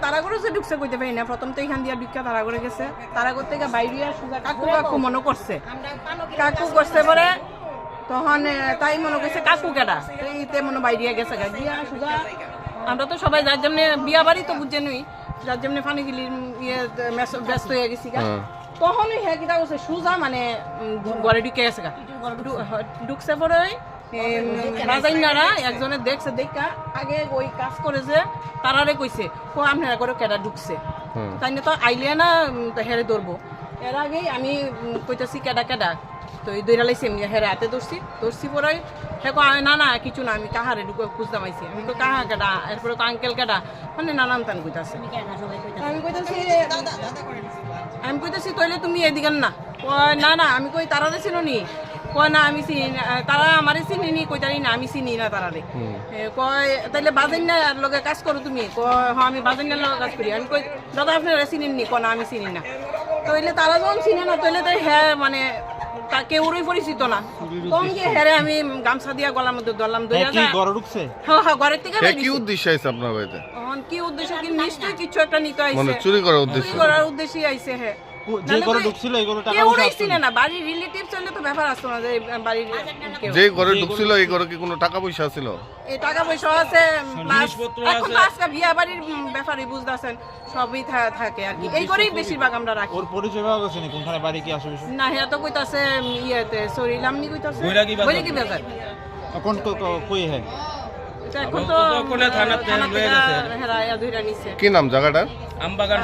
তারা করে ঢুকছে কইতে পারি না, প্রথম তো এখান দিয়ে ঢুকা তারা করে গেছে, তারা করতে গিয়ে বাইরে কাকু কাকু মনে করছে, কাকু করছে পরে তখন তাই মনে করছে কাকু কেডা এইতে মনে বাইরে গেছে গিয়া সুজা। আমরা তো সবাই যার জন্য বিয়া বাড়ি তো বুঝে নই, যার জন্য ফানি গিলি ইয়ে ব্যস্ত হয়ে গেছি গা। তখনই হ্যাঁ কিতা করছে সুজা মানে ঘরে ঢুকে গেছে গা, ঢুকছে পরে রাজাইনারা একজনে দেখছে দেখা আগে ওই কাজ করেছে তারারে কইছে ও আপনারা করে কেডা ঢুকছে, তাই না তো আইলে না হেরে ধরবো। এর আগেই আমি কইতেছি কেডা কেডা, তো এই দৈরা লাইছি আমি হেরে হাতে ধরছি পরে হে না না কিছু না, আমি কাহারে খুঁজতাম আইছি, আমি তো কাহা কেডা, এরপরে তো আঙ্কেল কেডা মানে নানান তান কইতাছে। আমি কইতেছি তইলে তুমি এদিকে না, কয় না না আমি কই তারারে চিনো নি, কয় না আমি চিনি না, তারা আমারে চিনি নি, কইতারি না আমি চিনি না তারারে। কয় তাইলে বাজার না লগে কাজ করো তুমি, কয় হ্যাঁ আমি বাজার না লগে কাজ করি। আমি কই দাদা আপনারা চিনেন নি, কয় না আমি চিনি না। তইলে তারা যখন চিনে না তইলে তো হ্যাঁ মানে কেউরই পরিচিত না, তখন গিয়ে হেরে আমি গামছা দিয়া গলার মধ্যে ধরলাম, হ্যাঁ ঘরের থেকে কি উদ্দেশ্য আছে আপনার বাড়িতে? কি উদ্দেশ্য কি নিশ্চয়ই কিছু একটা নিতে আইছে, মানে চুরি করার উদ্দেশ্য, চুরি করার উদ্দেশ্যই আইছে। হ্যাঁ যে ঘরে ঢুকছিল এই ঘরে টাকা পয়সা ছিল না, বাড়ির রিলেটিভ চলে তো ব্যাপার আসতো না, যে বাড়ির যে ঘরে ঢুকছিল এই ঘরে কি কোনো টাকা পয়সা ছিল? এই টাকা পয়সা আছে, এখন তো আজকে বিয়া বাড়ির ব্যাপারই বুঝতেছেন সবই থাকে আর কি, এই ঘরেই বেশিরভাগ আমরা রাখি। ওর পরিচয় পাওয়া গেছে না কোনখানে বাড়ি কি আশেপাশে? না হ্যাঁ তো কইতাছে ইয়েতে সরিলামনি কইতাছে বইরাকি বাজার কোন কই হ্যাঁ এখন তো কোনে থানাতে লয়ে গেছে হেরায়া ধইরা নিছে। কি নাম জায়গাটার? আমবাগান